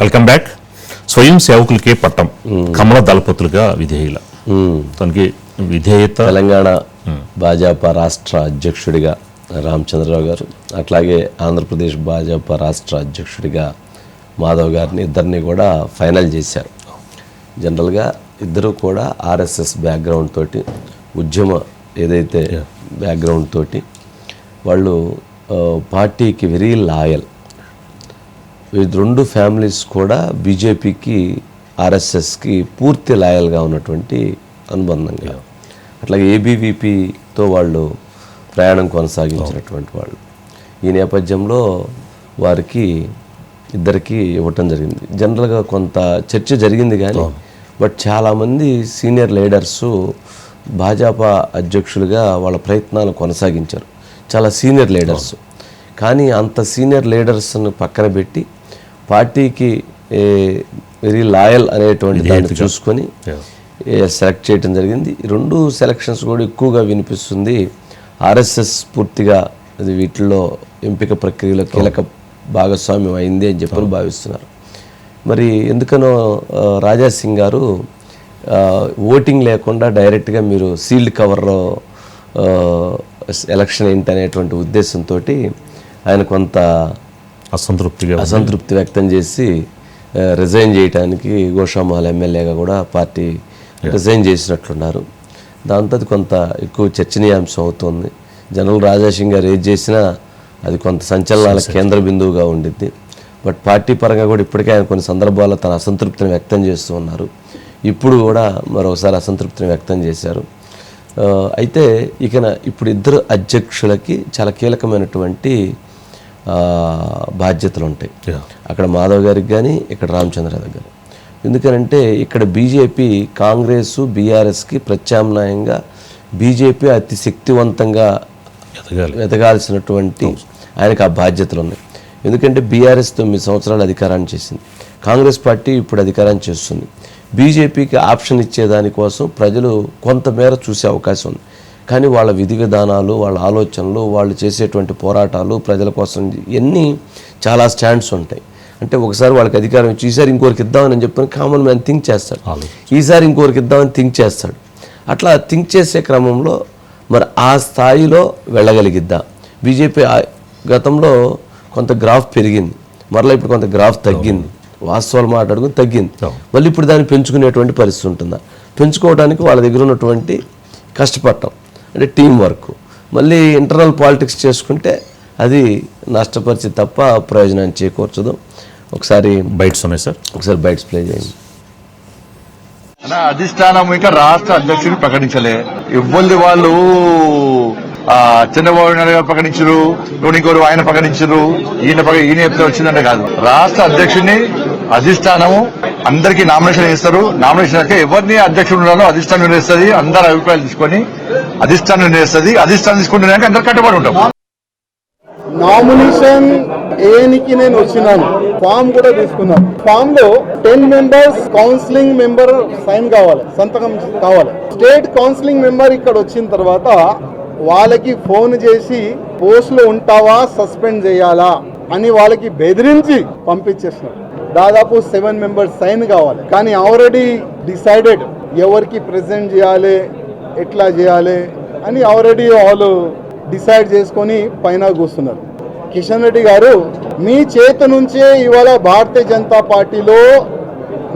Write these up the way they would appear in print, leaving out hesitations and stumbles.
Welcome back. స్వయం సేవకులకే పట్టం, కమల దళపతులుగా విధేయుల తనకి విధేయత. తెలంగాణ భాజపా రాష్ట్ర అధ్యక్షుడిగా రామచంద్రరావు గారు, అట్లాగే ఆంధ్రప్రదేశ్ భాజపా రాష్ట్ర అధ్యక్షుడిగా మాధవ్ గారిని ఇద్దరిని కూడా ఫైనల్ చేశారు. జనరల్గా ఇద్దరు కూడా ఆర్ఎస్ఎస్ బ్యాక్గ్రౌండ్ తోటి, ఉద్యమ ఏదైతే బ్యాక్గ్రౌండ్ తోటి వాళ్ళు పార్టీకి వెరీ లాయల్. వీళ్ళు రెండు ఫ్యామిలీస్ కూడా బీజేపీకి ఆర్ఎస్ఎస్కి పూర్తి లాయల్గా ఉన్నటువంటి అనుబంధంగా, అట్లాగే ఏబీవీపీతో వాళ్ళు ప్రయాణం కొనసాగించినటువంటి వాళ్ళు. ఈ నేపథ్యంలో వారికి ఇద్దరికి ఇవ్వటం జరిగింది. జనరల్గా కొంత చర్చ జరిగింది కానీ బట్ చాలామంది సీనియర్ లీడర్సు భాజపా అధ్యక్షులుగా వాళ్ళ ప్రయత్నాలు కొనసాగించారు, చాలా సీనియర్ లీడర్స్. కానీ అంత సీనియర్ లీడర్స్ను పక్కన పెట్టి పార్టీకి వెరీ లాయల్ అనేటువంటి దాన్ని చూసుకొని సెలెక్ట్ చేయడం జరిగింది. ఈ రెండు సెలక్షన్స్ కూడా ఎక్కువగా వినిపిస్తుంది. ఆర్ఎస్ఎస్ పూర్తిగా అది వీటిల్లో ఎంపిక ప్రక్రియలో కీలక భాగస్వామ్యం అయింది అని చెప్పని భావిస్తున్నారు. మరి ఎందుకనో రాజా సింగ్ గారు ఓటింగ్ లేకుండా డైరెక్ట్గా మీరు సీల్డ్ కవర్లో ఎలక్షన్ ఏంటి అనేటువంటి ఉద్దేశంతో ఆయన కొంత అసంతృప్తి వ్యక్తం చేసి రిజైన్ చేయడానికి గోషామహల్ ఎమ్మెల్యేగా కూడా పార్టీ రిజైన్ చేసినట్లున్నారు. దాంతో అది కొంత ఎక్కువ చర్చనీయాంశం అవుతుంది. జనరల్ రాజా సింగ్ గారు ఏది చేసినా అది కొంత సంచలనాల కేంద్ర బిందువుగా ఉండిద్ది. బట్ పార్టీ పరంగా కూడా ఇప్పటికే ఆయన కొన్ని సందర్భాల్లో తన అసంతృప్తిని వ్యక్తం చేస్తూ ఉన్నారు. ఇప్పుడు కూడా మరోసారి అసంతృప్తిని వ్యక్తం చేశారు. అయితే ఇప్పుడు ఇద్దరు అధ్యక్షులకి చాలా కీలకమైనటువంటి బాధ్యతలు ఉంటాయి. అక్కడ మాధవ్ గారికి కానీ ఇక్కడ రామచంద్రరావు గారు. ఎందుకనంటే ఇక్కడ బీజేపీ కాంగ్రెస్ బీఆర్ఎస్కి ప్రత్యామ్నాయంగా బీజేపీ అతి శక్తివంతంగా ఎదగాల్సినటువంటి ఆయనకు ఆ బాధ్యతలు ఉన్నాయి. ఎందుకంటే బీఆర్ఎస్ 9 సంవత్సరాలు అధికారాన్ని చేసింది, కాంగ్రెస్ పార్టీ ఇప్పుడు అధికారాన్ని చేస్తుంది. బీజేపీకి ఆప్షన్ ఇచ్చేదానికోసం ప్రజలు కొంతమేర చూసే అవకాశం ఉంది. కానీ వాళ్ళ విధి విధానాలు, వాళ్ళ ఆలోచనలు, వాళ్ళు చేసేటువంటి పోరాటాలు ప్రజల కోసం ఇవన్నీ చాలా స్టాండ్స్ ఉంటాయి. అంటే ఒకసారి వాళ్ళకి అధికారం ఇచ్చి ఈసారి ఇంకోరికి ఇద్దామని చెప్పని కామన్ మ్యాన్ థింక్ చేస్తాడు, ఈసారి ఇంకోరికి ఇద్దామని థింక్ చేస్తాడు. అట్లా థింక్ చేసే క్రమంలో మరి ఆ స్థాయిలో వెళ్ళగలిగిద్దా? బీజేపీ గతంలో కొంత గ్రాఫ్ పెరిగింది, మరలా ఇప్పుడు కొంత గ్రాఫ్ తగ్గింది. వాస్తవాలు మాట్లాడుకుని తగ్గింది. మళ్ళీ ఇప్పుడు దాన్ని పెంచుకునేటువంటి పరిస్థితి ఉంటుందా? పెంచుకోవడానికి వాళ్ళ దగ్గర ఉన్నటువంటి కష్టపడటం అంటే టీం వర్క్, మళ్ళీ ఇంటర్నల్ పాలిటిక్స్ చేసుకుంటే అది నష్టపరిచి తప్ప ప్రయోజనాన్ని చేకూర్చదు. ఒకసారి బైట్స్ ఉన్నాయి సార్, ఒకసారి బైట్స్ ప్లే చేయండి. అధిష్టానం ఇంకా రాష్ట్ర అధ్యక్షుడిని ప్రకటించలే. ఇబ్బంది వాళ్ళు చంద్రబాబు నాయుడు గారు ప్రకటించరు, ఇంకోరు ఆయన ప్రకటించరు, ఈయన ఎప్పుడు వచ్చిందంటే కాదు. రాష్ట్ర అధ్యక్షుడిని అధిష్టానము అందరికీ నామినేషన్ ఇస్తారు. నామినేషన్ అంటే ఎవరిని అధ్యక్షుడు ఉండాలో అధిష్టానం నిర్ణయిస్తుంది. అందరి అభిప్రాయాలు తీసుకొని అధిష్టానం నిర్ణయిస్తుంది. అధిష్టానం తీసుకుంటున్నాక అందరు కట్టుబడి ఉంటాం. నామినేషన్ ఏనికి నేను వచ్చినాను, ఫామ్ కూడా తీసుకున్నాను. ఫామ్ లో 10 మెంబర్స్ కౌన్సిలింగ్ మెంబర్ సైన్ కావాలి, సంతకం కావాలి. స్టేట్ కౌన్సిలింగ్ మెంబర్ ఇక్కడ వచ్చిన తర్వాత వాళ్ళకి ఫోన్ చేసి పోస్టులో ఉంటావా, సస్పెండ్ చేయాలా అని వాళ్ళకి బెదిరించి పంపించేస్తున్నారు. దాదాపు 7 మెంబర్స్ సైన్ కావాలి. కానీ ఆల్రెడీ డిసైడెడ్ ఎవరికి ప్రెజెంట్ చేయాలి, ఎట్లా చేయాలి అని ఆల్రెడీ వాళ్ళు డిసైడ్ చేసుకొని పైన కూస్తున్నారు. కిషన్ రెడ్డి గారు, మీ చేతి నుంచే ఇవాళ భారతీయ జనతా పార్టీలో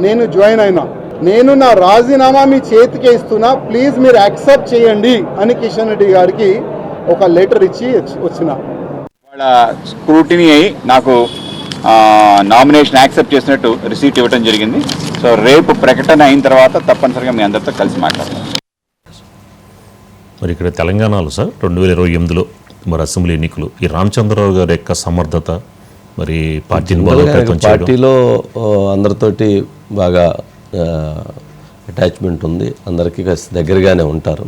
నేను జాయిన్ అయినా, నేను నా రాజీనామా మీ చేతికే ఇస్తున్నా, ప్లీజ్ మీరు యాక్సెప్ట్ చేయండి అని కిషన్ రెడ్డి గారికి ఒక లెటర్ ఇచ్చి వచ్చిన. వాళ్ళ స్క్రూటినీ అయి నాకు నామినేషన్ యాక్సెప్ట్ చేసినట్టు రిసీట్ ఇవ్వడం జరిగింది. సో రేపు ప్రకటన అయిన తర్వాత తప్పనిసరిగా మీ అందరితో కలిసి మాట్లాడతాం. మరి ఇక్కడ తెలంగాణలో సార్ 2028లో మరి అసెంబ్లీ ఎన్నికలు, ఈ రామచంద్రరావు గారి యొక్క సమర్థత, మరి పార్టీలో అందరితోటి బాగా అటాచ్మెంట్ ఉంది, అందరికీ దగ్గరగానే ఉంటారు.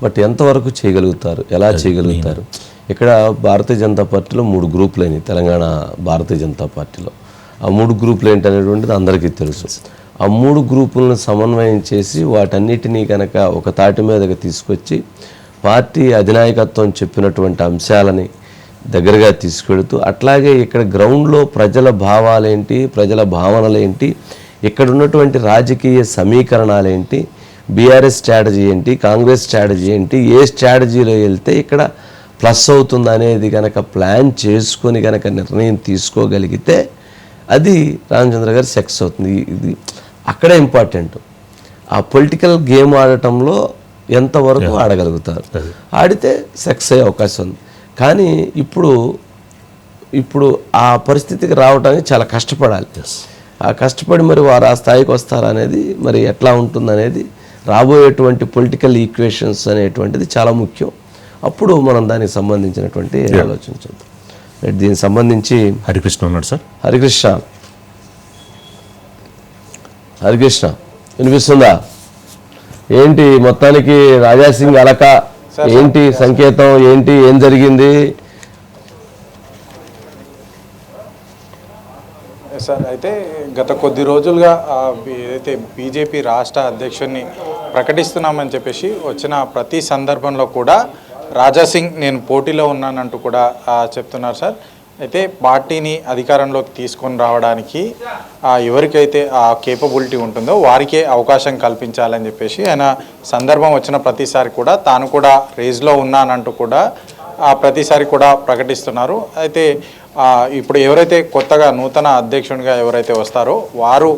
బట్ ఎంతవరకు చేయగలుగుతారు, ఎలా చేయగలుగుతారు? ఇక్కడ భారతీయ జనతా పార్టీలో 3 గ్రూపులు అయినాయి. తెలంగాణ భారతీయ జనతా పార్టీలో ఆ 3 గ్రూపులు ఏంటనేటువంటిది అందరికీ తెలుసు. ఆ 3 గ్రూపులను సమన్వయం చేసి వాటన్నిటినీ కనుక ఒక తాటి మీదకి తీసుకొచ్చి పార్టీ అధినాయకత్వం చెప్పినటువంటి అంశాలని దగ్గరగా తీసుకెడుతూ అట్లాగే ఇక్కడ గ్రౌండ్లో ప్రజల భావాలేంటి, ప్రజల భావనలేంటి, ఇక్కడ ఉన్నటువంటి రాజకీయ సమీకరణాలేంటి, బీఆర్ఎస్ స్ట్రాటజీ ఏంటి, కాంగ్రెస్ స్ట్రాటజీ ఏంటి, ఏ స్ట్రాటజీలో వెళ్తే ఇక్కడ ప్లస్ అవుతుంది అనేది కనుక ప్లాన్ చేసుకొని కనుక నిర్ణయం తీసుకోగలిగితే అది రామచంద్ర గారు సక్సెస్ అవుతుంది. ఇది అక్కడే ఇంపార్టెంట్. ఆ పొలిటికల్ గేమ్ ఆడటంలో ఎంతవరకు ఆడగలుగుతారు, ఆడితే సక్సెస్ అయ్యే అవకాశం ఉంది. కానీ ఇప్పుడు ఆ పరిస్థితికి రావడానికి చాలా కష్టపడాలి. ఆ కష్టపడి మరి వారు ఆ స్థాయికి వస్తారనేది మరి ఎట్లా ఉంటుందనేది రాబోయేటువంటి పొలిటికల్ ఈక్వేషన్స్ అనేటువంటిది చాలా ముఖ్యం. అప్పుడు మనం దానికి సంబంధించినటువంటి ఆలోచించద్దు. దీనికి సంబంధించి హరికృష్ణ ఉన్నాడు సార్. హరికృష్ణ వినిపిస్తుందా? ఏంటి మొత్తానికి రాజాసింగ్ అలక ఏంటి సంకేతం ఏంటి, ఏం జరిగింది? సార్, అయితే గత కొద్ది రోజులుగా ఏదైతే బీజేపీ రాష్ట్ర అధ్యక్షుడిని ప్రకటిస్తున్నామని చెప్పేసి వచ్చిన ప్రతి సందర్భంలో కూడా రాజాసింగ్ నేను పోటీలో ఉన్నానంటూ కూడా చెప్తున్నారు సార్. అయితే పార్టీని అధికారంలోకి తీసుకొని రావడానికి ఎవరికైతే ఆ కేపబిలిటీ ఉంటుందో వారికే అవకాశం కల్పించాలని చెప్పేసి ఆయన సందర్భం వచ్చిన ప్రతిసారి కూడా తాను కూడా రేజ్లో ఉన్నానంటూ కూడా ప్రతిసారి కూడా ప్రకటిస్తున్నారు. అయితే ఇప్పుడు ఎవరైతే కొత్తగా నూతన అధ్యక్షునిగా ఎవరైతే వస్తారో వారు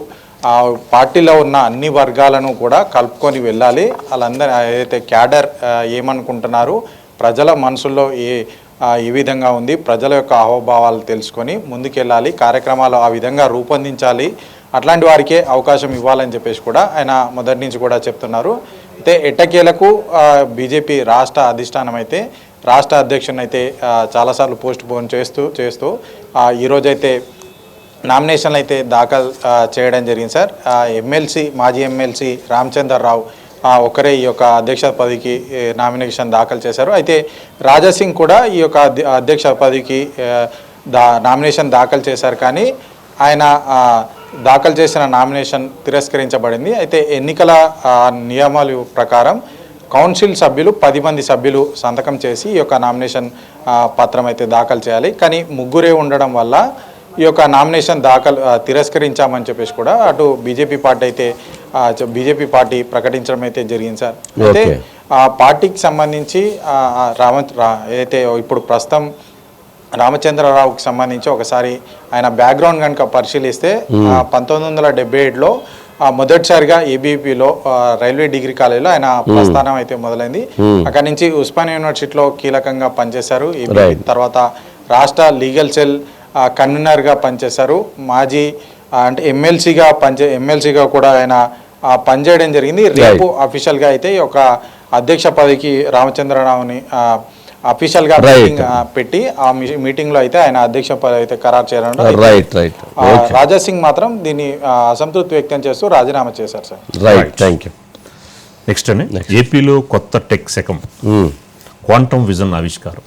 పార్టీలో ఉన్న అన్ని వర్గాలను కూడా కలుపుకొని వెళ్ళాలి. వాళ్ళందరూ ఏదైతే క్యాడర్ ఏమనుకుంటున్నారు, ప్రజల మనసుల్లో ఏ విధంగా ఉంది, ప్రజల యొక్క హావభావాలు తెలుసుకొని ముందుకెళ్ళాలి, కార్యక్రమాలు ఆ విధంగా రూపొందించాలి, అట్లాంటి వారికే అవకాశం ఇవ్వాలని చెప్పేసి కూడా ఆయన మొదటి నుంచి కూడా చెప్తున్నారు. అయితే ఎట్టకేలకు బీజేపీ రాష్ట్ర అధిష్టానం అయితే రాష్ట్ర అధ్యక్షుని అయితే చాలాసార్లు పోస్ట్ పోన్ చేస్తూ ఈరోజైతే నామినేషన్లు అయితే దాఖలు చేయడం జరిగింది సార్. మాజీ ఎమ్మెల్సీ రామచంద్రరావు ఒకరే ఈ యొక్క అధ్యక్ష పదవికి నామినేషన్ దాఖలు చేశారు. అయితే రాజాసింగ్ కూడా ఈ యొక్క అధ్యక్ష పదవికి నామినేషన్ దాఖలు చేశారు. కానీ ఆయన దాఖలు చేసిన నామినేషన్ తిరస్కరించబడింది. అయితే ఎన్నికల నియమాల ప్రకారం కౌన్సిల్ సభ్యులు 10 మంది సభ్యులు సంతకం చేసి ఈ యొక్క నామినేషన్ పత్రం అయితే దాఖలు చేయాలి. కానీ ముగ్గురే ఉండడం వల్ల ఈ యొక్క నామినేషన్ తిరస్కరించామని చెప్పేసి కూడా అటు బీజేపీ పార్టీ ప్రకటించడం అయితే జరిగింది సార్. అయితే పార్టీకి సంబంధించి ఏదైతే ఇప్పుడు ప్రస్తుతం రామచంద్రరావుకి సంబంధించి ఒకసారి ఆయన బ్యాక్గ్రౌండ్ కనుక పరిశీలిస్తే 1977లో మొదటిసారిగా ఏబీపీలో రైల్వే డిగ్రీ కాలేజీలో ఆయన ప్రస్థానం అయితే మొదలైంది. అక్కడి నుంచి ఉస్మానియా యూనివర్సిటీలో కీలకంగా పనిచేశారు. తర్వాత రాష్ట్ర లీగల్ సెల్ కన్వీనర్గా పనిచేశారు. మాజీ అంటే ఎమ్మెల్సీగా కూడా ఆయన పనిచేయడం జరిగింది. రేపు అఫీషియల్గా అయితే ఒక అధ్యక్ష పదవికి రామచంద్రరావుని అఫీషియల్గా పెట్టి ఆ మీటింగ్లో అయితే ఆయన అధ్యక్ష పదవి అయితే ఖరారు చేయడం. రాజాసింగ్ మాత్రం దీన్ని అసంతృప్తి వ్యక్తం చేస్తూ రాజీనామా చేశారు సార్. నెక్స్ట్ అండి, ఏపీలో కొత్త టెక్ శకం క్వాంటమ్ విజన్ ఆవిష్కారం.